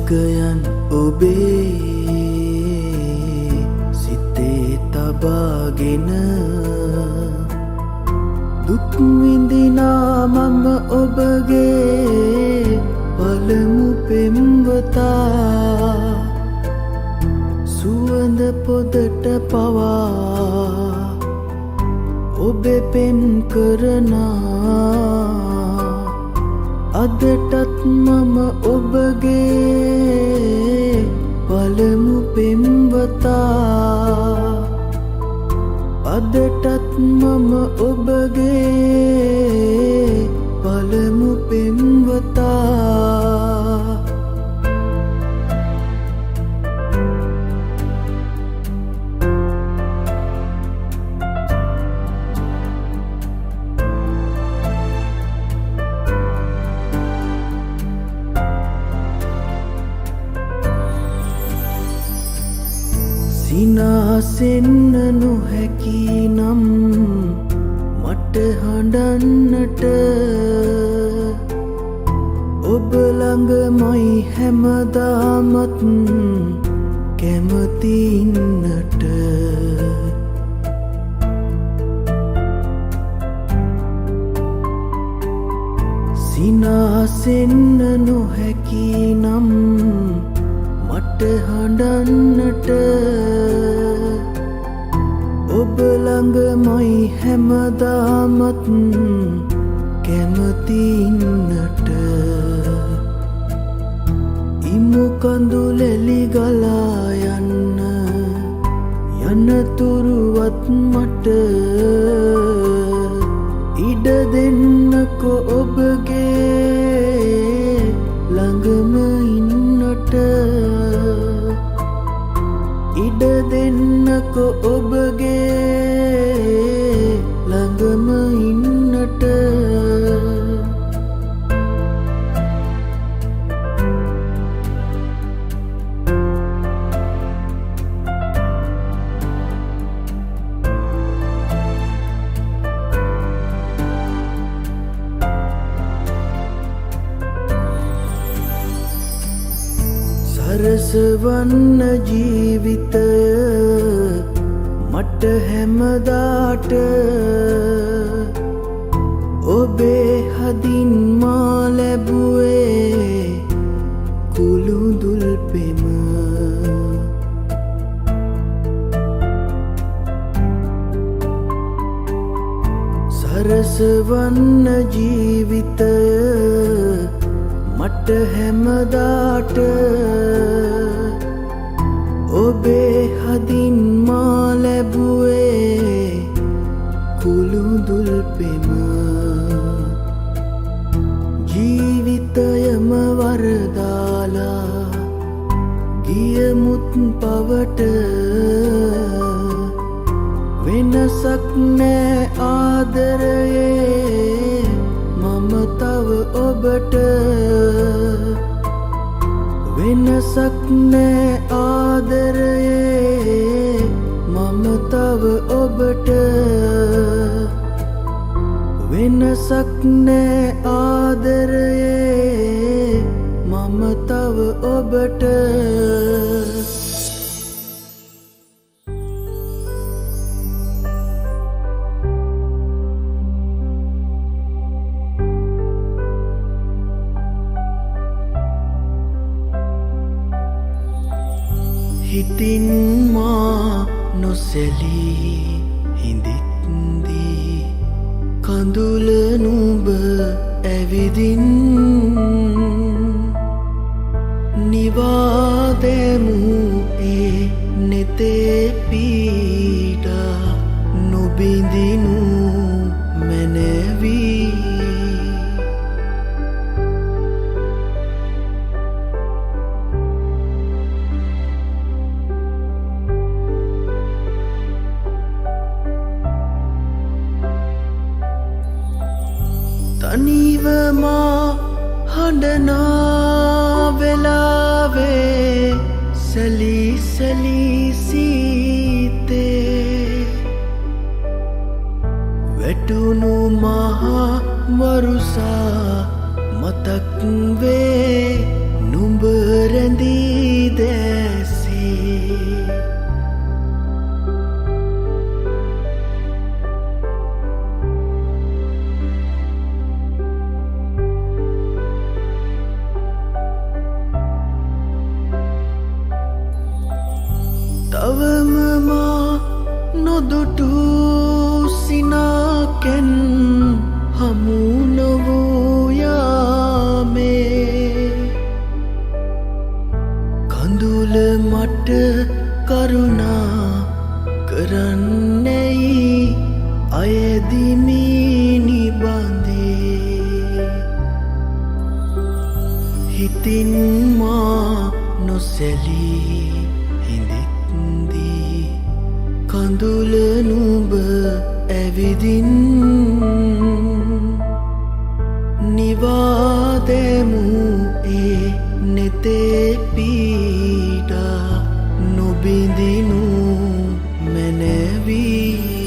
මතකයන් ඔබේ සිතේ තබාගෙන දුක් විඳිනා මම ඔබගේ පළමු පෙම්වතා සුවඳ පොදට පවා ඔබේ පෙන් කරනා අදටත් මම ඔබගේ පළමු පෙම්වතා අදටත් මම ඔබගේ පළමු පෙම්වතා සිනාසෙන්න නොහැකි නම් මට හඬන්නට ඔබ ළඟමයි හැමදාමත් කැමති ඉන්නට සිනාසෙන්න නොහැකි නම් මට හඬන්නට ඔබ ළඟමයි හැමදාමත් කැමති ඉන්නට ඉමු කඳුලැලි ගලා යන්න යනතුරුවත් මට ඉඩ දෙන්නකො ඔබගේ ළඟම ඉන්නට ඉඩ දෙන්නකො ඔබගේ ළඟම ඉන්නට සරසවන්න ජීවිතය මට හැමදාට ඔබේ හදින් මා ලැබුවේ කුළුඳුල් පෙම සරසවන්න ජීවිතය මට හැමදාට ඔබේ හදින් මා ලැබුවේ කුළුඳුල් පෙම ජීවිතයම වරදාලා ගියමුත් පවට වෙනසක් නෑ ආදරයේ මම තව ඔබට වෙනසක් නෑ ආදරයේ මම තව ඔබට වෙනසක් නෑ ආදරයේ මම තව ඔබට හිතින් මා නොසැලී හිඳිත්දී කඳුල නුඹ ඇවිදින් නිවාදෙමු ඒ නෙතේ පීඩා නොබිඳිනු මැනවී තනිව මා හඬනා වෙලාවේ සැලී සැලී සීතේ වැටුණු මහා වරුසා මතක් වේ නුඹ රැඳී දැසේ තවම මා නොදුටු සිනාකැන් හමු නොවූ යාමේ කඳුල මට කරුණා කරන්නැයි අයදිමි නිබඳේ හිතින් මා නොසැලී කඳුල නුඹ ඇවිදින් නිවාදෙමු ඒ නෙතේ පීඩා නොබිඳිනු මැනවී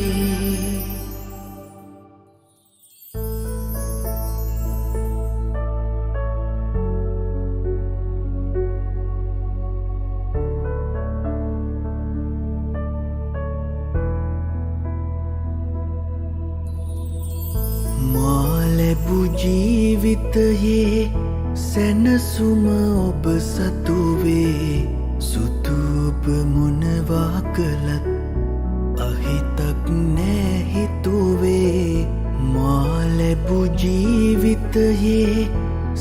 ලැබු ජීවිතයේ සැනසුම ඔබ සතුවේ සුතුප මොනවා කළත් අහිතක් නෑ හිතුවේ මා ලැබු ජීවිතයේ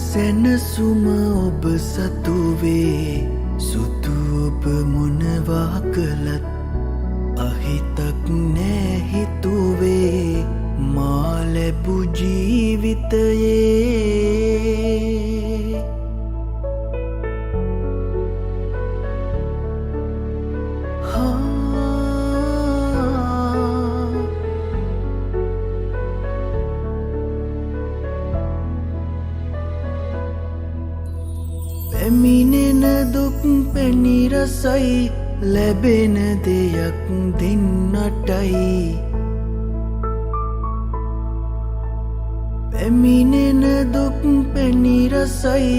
සැනසුම ඔබ සතුවේ සුතුප මොනවා කළත් අහිතක් නෑ හිතුවේ මා ලැබු ජීවිතයේ පැමිණෙන දුක් පැණි රසයි ලැබෙන දෙයක් දෙන්නටයි පැමිණෙන දුක් පැණි රසයි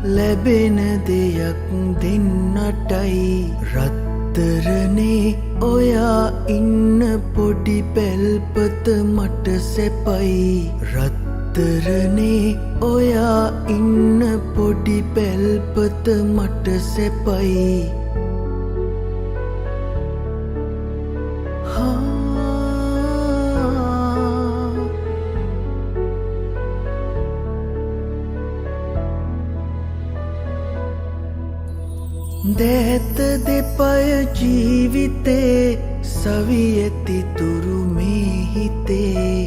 ලැබෙන දෙයක් දෙන්නටයි රත්තරනේ ඔයා ඉන්න පොඩි පැල්පත මට සැපයි රත්තරනේ ඔයා ඉන්න පොඩි පැල්පත මට සැපයි දැත දෙපය ජීවිතේ සවියති තුරු මේ හිතේ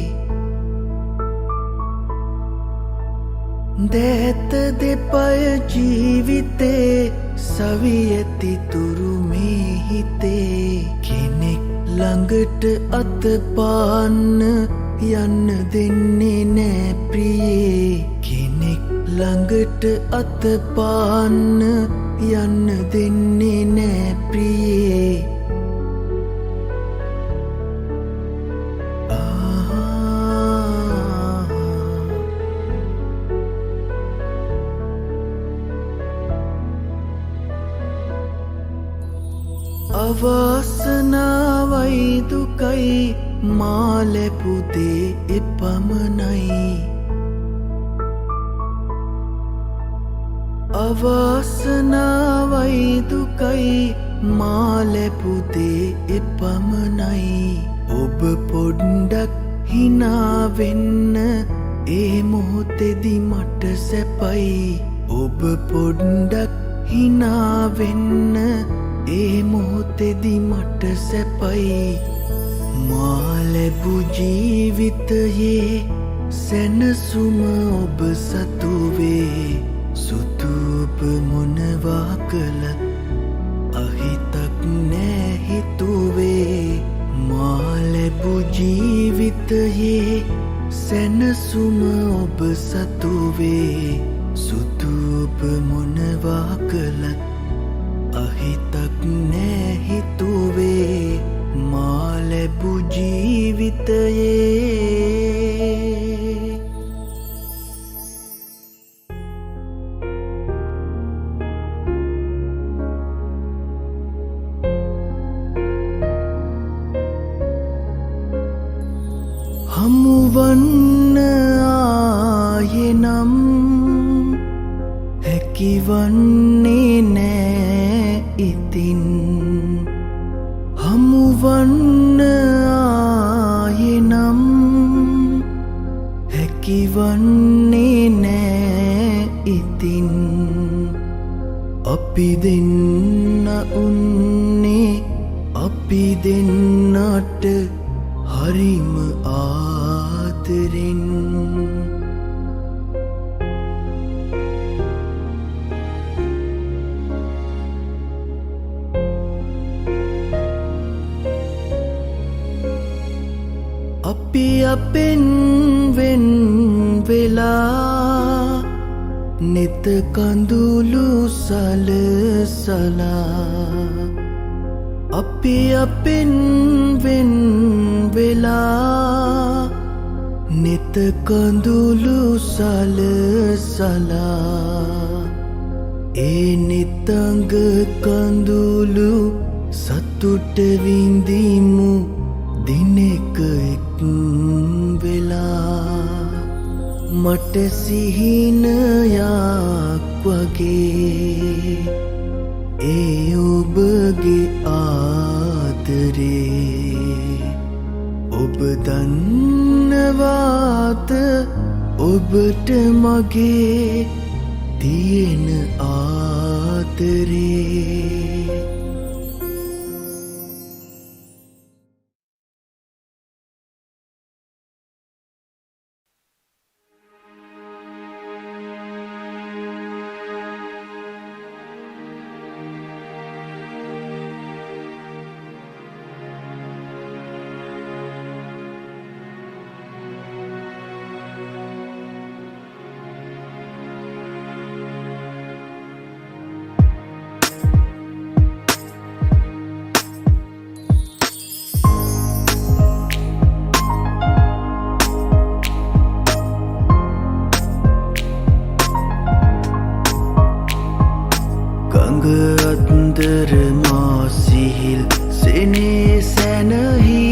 දැත දෙපය ජීවිතේ සවියති තුරු මේ හිතේ කෙනෙක් ළඟට අතපාන්න යන්න දෙන්නේ නෑ ප්‍රියේ කෙනෙක් ළඟට අතපාන්න යන්න දෙන්නේ නෑ ප්‍රියේ අවාසනාවයි දුකයි මා ලැබු දේ එපමණයි අවාසනාවයි දුකයි මා ලැබු දේ එපමණයි ඔබ පොඩ්ඩක් හිනා වෙන්න ඒ මොහොතේදි මට සැපයි ඔබ පොඩ්ඩක් හිනා වෙන්න ඒ මොහොතේදි මට සැපයි මා ලැබු ජීවිතයේ සැනසුම ඔබ සතුවේ සුතුප මොනවා කළත් අහිතක් නෑ හිතුවේ මා ලැබු ජීවිතයේ සැනසුම ඔබ සතුවේ සුතුප මොනවා කළත් අහිතක් නෑ හිතුවේ මා ලැබු ජීවිතයේ හමුවන්න ආයෙනම් හැකිවන්නේ නෑ ඉතින් හමුවන්න ආයෙනම් හැකිවන්නේ නෑ ඉතින් අපි දෙන්න උන්නේ අපි දෙන්නට හරිම ආදරෙන් අපි අපෙන් වෙන් වෙලා නෙත කඳුළු සලසලා අපි අපෙන් වෙන් වෙලා නෙත කඳුළු සලසලා ඒ නෙතඟ කඳුළු සතුට විඳිමු දිනෙක එක් වෙලා මට සිහිනයක් වගේ ඒ ඔබගේ ආදරේ ඔබ දන්නවාද ඔබට මගේ තියෙන ආදරේ අන්දර මාසිහිල් සෙනේ සැනහි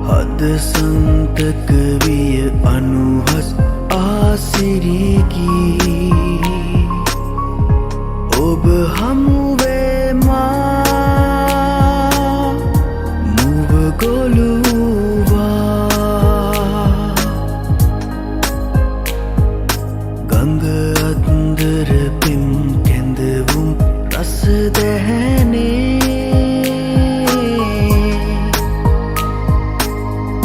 හද සන්තක විය අනුහස් ආසිරිගී ඔබ හමුවේ මා මුව ගොළුවා ගඟ අන්දර පෙම් කැඳවුම් රස දැහැනේ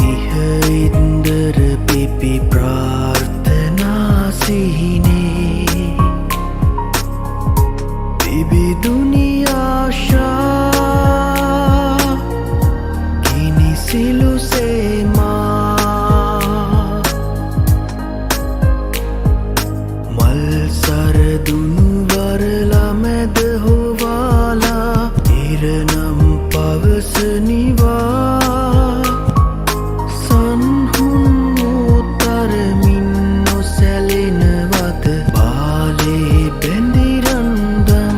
ඉහඉන්දර පිපි ප්‍රාර්ථනා සිහිනේ බිබිදුනි ආශා කිනිසිලු සේමා මල් සරදුනු වරලා මැද හොවාලා ඉරනම් පවසනිවා සන්හුන් උතරමින් නොසැලෙනවද බාලේ බැඳිරන්දම්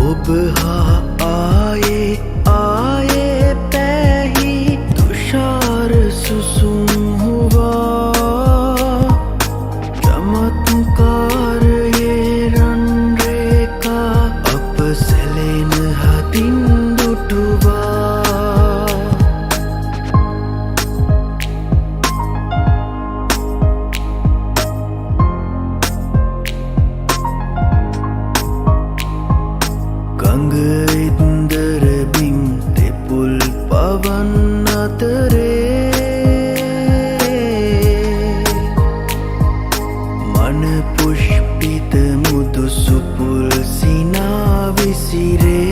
ඔබ හා ආයේ ආයේ පැහි තුෂාර සුසුම් හුවා චමත්කාරයේ රන් රේඛා අප සැලෙන හදින් දුටුවා ගඟ ඉන්දර බිම් තෙපුල් පවන් අතරේ මන පුෂ්පිත මුදු සුපුල් සිනා විසිරේ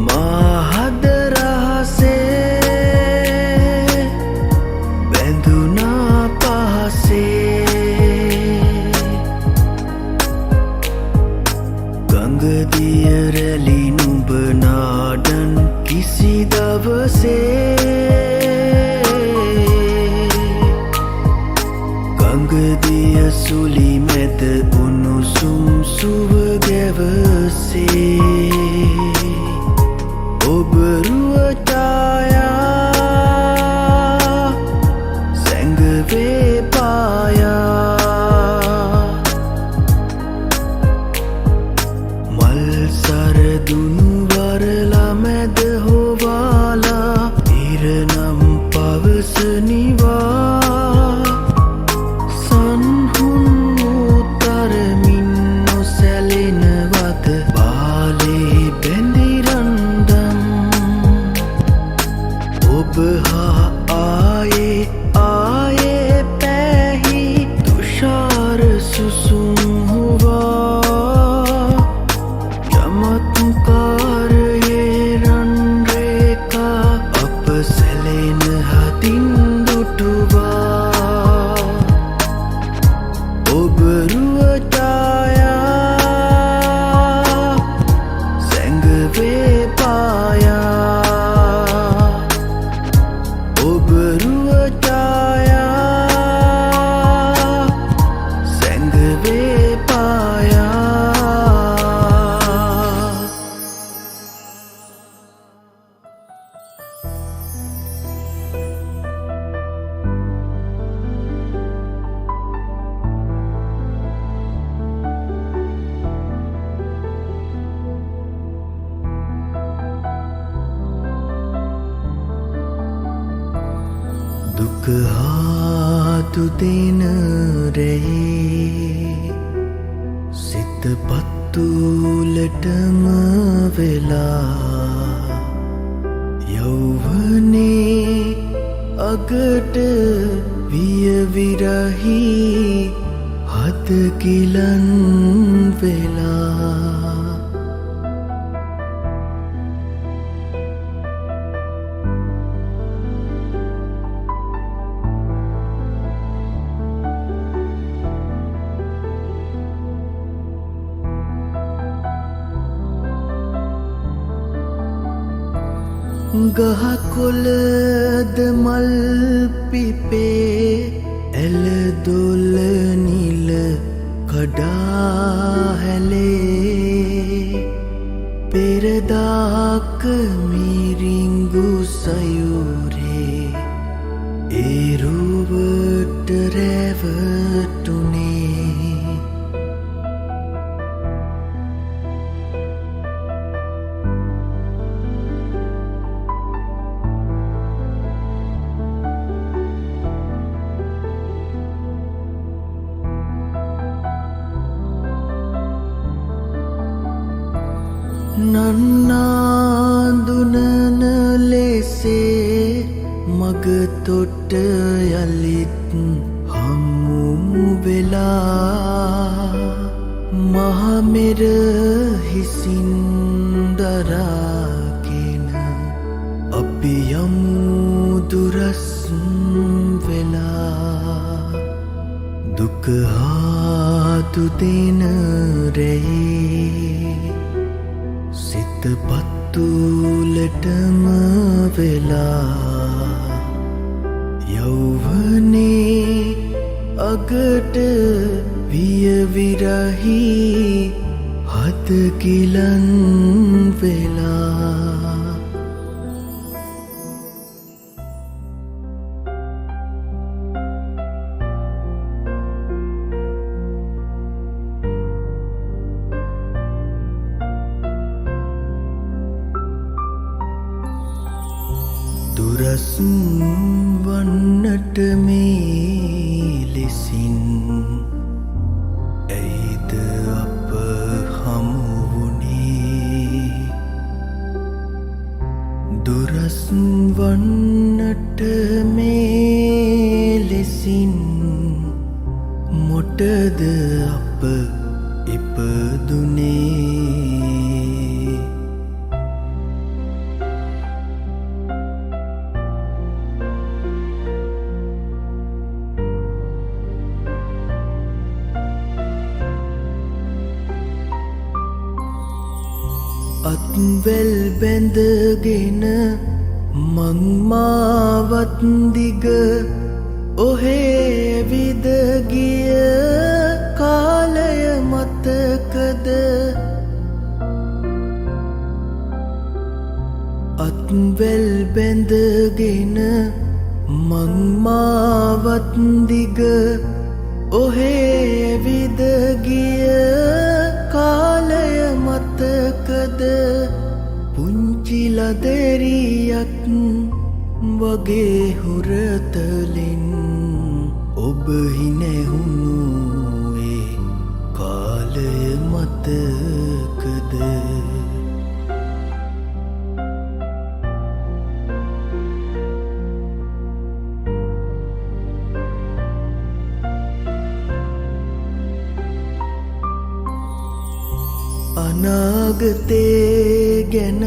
මා හද රහසේ බැඳුනා පහසේ ගඟ දිය රැලි නුඹ නාඩන් කිසි දවසේ ගඟ දිය සුලි මැද උණුසුම් සුව ගැවසේ දුක හාතු දෙන රැයේ සිත පත්තුලටම වෙලා යෞවනේ අගට වියවිරහි හත කිලන් වෙලා ගහකොළද මල් පිපේ ඇල දොල නිල කඩා හැලේ පෙරදාක මිරිංගු සයුරේ ඒරුවට රැවටුනේ නන්නාදුනන ලෙසේ මගතොට යළිත් හමු වෙලා මහමෙර හිසින් දරාගෙන අපි යමු දුරස් වෙලා දුක හාතු දෙන රැයේ සිත පත්තුලටම වෙලා යෞවනේ අගට වියවිරහි හත කිලන් වෙලා දුරස් වන්නට මේ ලෙසින් ඇයිද අප හමුවුණේ දුරස් වන්නට මේ ලෙසින් මොටද අප ඉපදුනේ අත්වැල් බැඳගෙන මංමාවත් දිග ඔහේ විද ගිය කාලය මතකද අත්වැල් බැඳගෙන මංමාවත් දිග ඔහේ විද ගිය කාලය මතකද පුංචි ලදරියක් වගේ හුරතලින් ඔබ හිනැහුණු ඒ කාලය මතකද අනාගතේ ගැන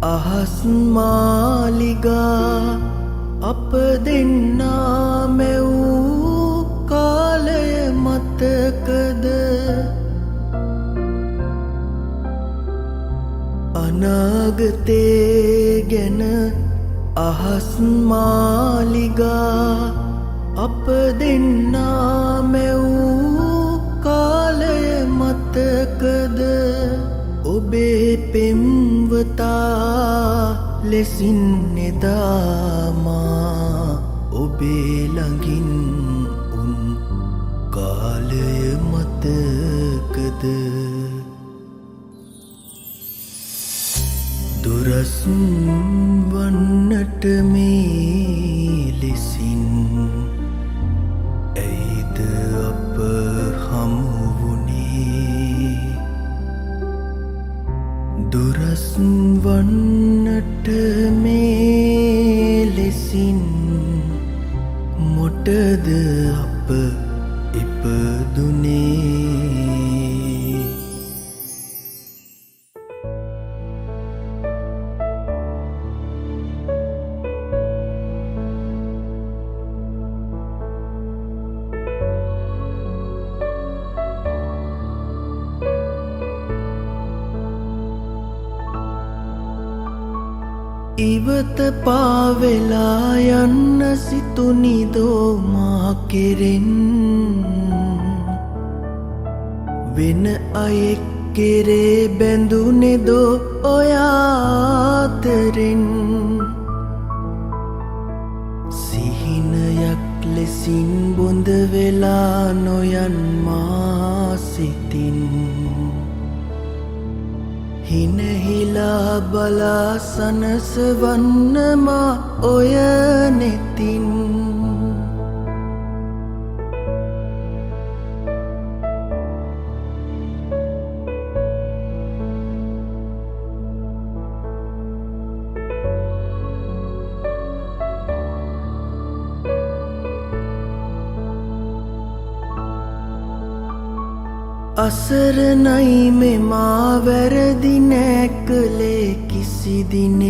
අහස් මාලිගා අප දෙන්නා මැවූ කාලය මතකද අනාගතේ ගැන අහස් මාලිගා අප දෙන්නා මැවූ කාලය මතකද ඔබේ පෙම්වතා ලෙසින් එදාමා ඔබේ ළඟින් උන් කාලය මතකද දුර දුරස් වන්නට මේ ලෙසින් ඇයිද අප හමුවුණේ දුරස් වන්නට මේ ලෙසින් මොටද අප ඉපදුනේ ඉවත පාවෙලා යන්න සිතුනිදෝ මා කෙරෙන් වෙන අයෙක් කෙරේ බැඳුනෙදෝ ඔයාතරෙන් සිහිනයක් ලෙසින් බොඳ වෙලා නොයන් මා සිතින් හිනහිලා බලා සනසවන්නමා ඔය නෙතින් අසරණයි මෙමා වැරදි නෑ කළේ කිසිදිනේ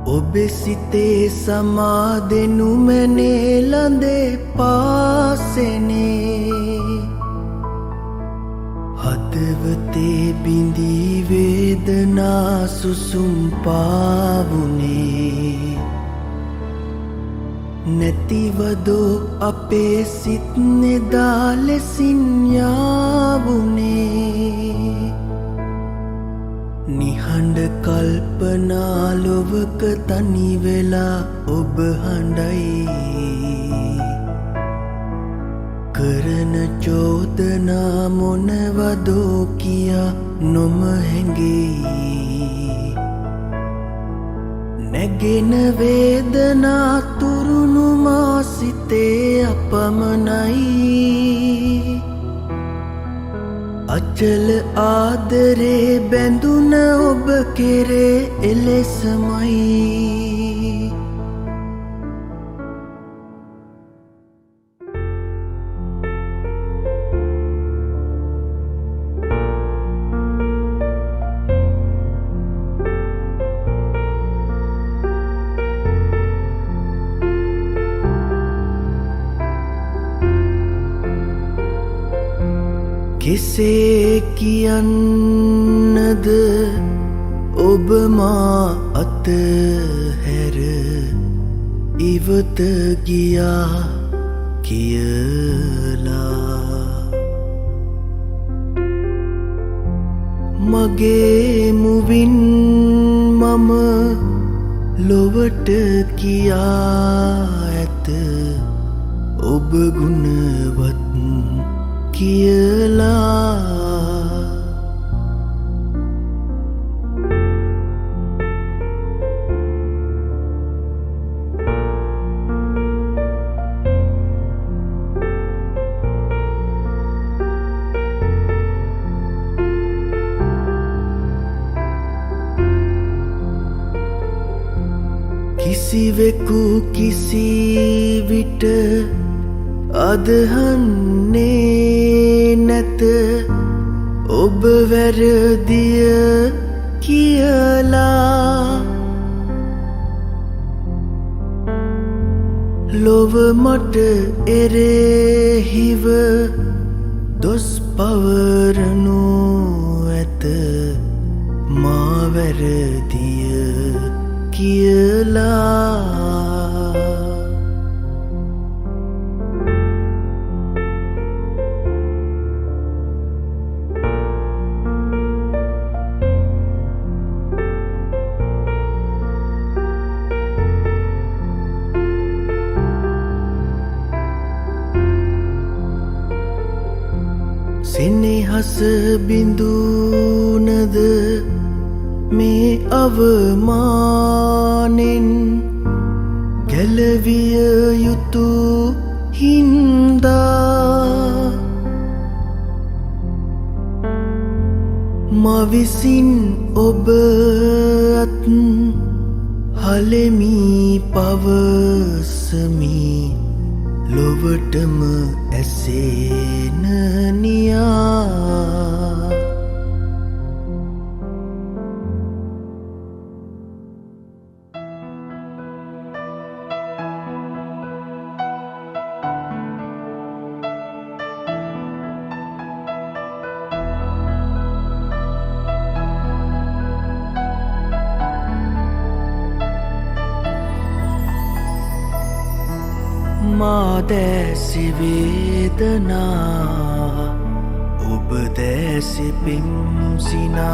ඔබේ සිතේ සමාදෙනු මැනේ ළඳේ පාසෙනේ හදවතේ බිඳී වේදනා සුසුම් පාවුනේ නැතිවදෝ අපේ සිත් නෙදා ලෙසින් යාවුනේ නිහඬ කල්පනා ලොවක තනිවෙලා ඔබ හඬයි කරන චෝදනා මොනවදෝ කියා නොම හැඟෙයි නැගෙන වේදනා තුරුණු මා සිතේ අපමණයි අචල ආදරේ බැඳුන ඔබ කෙරේ එලෙසමයි කෙසේ කියන්නද ඔබ මා අතහැර ඉවත ගියා කියලා මගේ මුවින් මම ලොවට කියා ඇත ඔබ ගුණවත් කියලා කිසිවෙකු කිසි විට අදහන්නේ නැත ඔබ වැරදිය කියලා ලොව මට එරෙහිව දොස් පවරනු ඇත මා වැරදිය කියලා සෙනෙහස බිඳුන සිහිනද මේ අවමානෙන් ගැලවිය යුතු හින්දා මවිසින් ඔබත් හලෙමි පවසමි ලොවටම ඇසේන නියා මා දැසි වේදනා ඔබ දැසි පිම්සිනා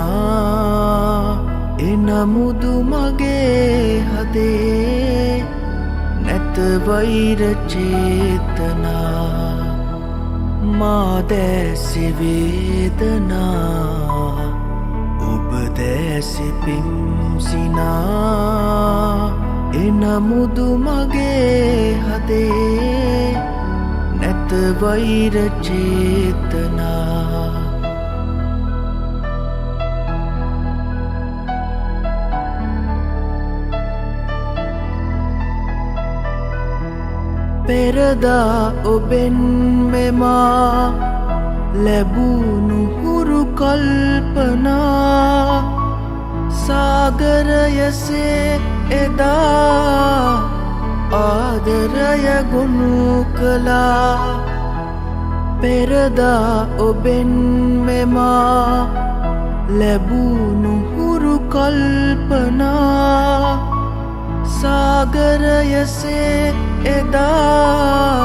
එනමුදු මගේ හදේ නැත වෛර චේතනා මා දැසි වේදනා ඔබ දැසි පිම්සිනා එනමුදු මගේ හදේ නැත වෛර චේතනා පෙරදා ඔබෙන් මෙමා ලැබුණු හුරු කල්පනා සාගරයසේ එදා ආදරය ගොනු කළා පෙරදා ඔබෙන් මෙමා ලැබුණු හුරු කල්පනා සාගරයසේ එදා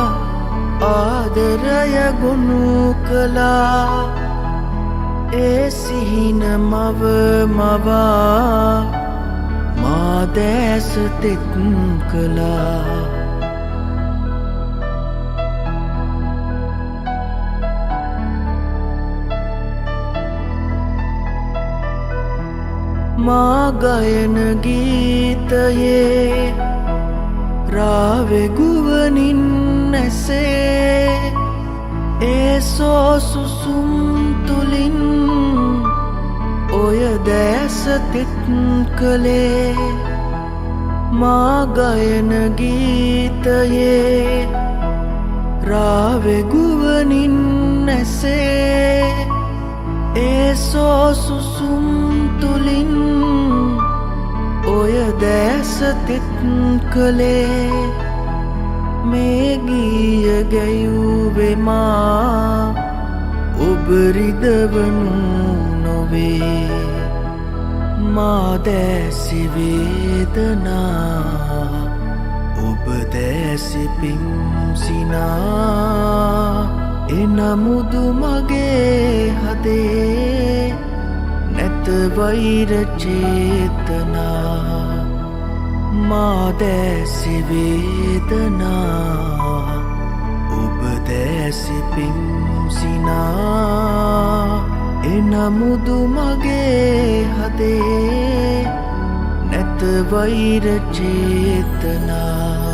ආදරය ගොනු කළා ඒ සිහින මව මවා මා දැස තෙත් කළා මා ගයන ගීතයේ රාවෙ ගුවනින් ඇසේ ඒ සෝසුසුම් තුලින් ඔය දැස තෙත් කළේ මා ගයන ගීතයේ රාවෙ ගුවනින් ඇසේ ඒ සෝසුසුම් තුලින් ඔය දැස තෙත් කළේ මේ ගීය ගැයුවේ මා ඔබ රිදවනු නොවේ මා දැසි වේදනා ඔබ දැසි පිම්සිනා එනමුදු මගේ හදේ නැත වෛර චේතනා මා දැසි වේදනා ඔබ දැසි පිම්සිනා එනමුදු මගේ හදේ නැත වෛර චේතනා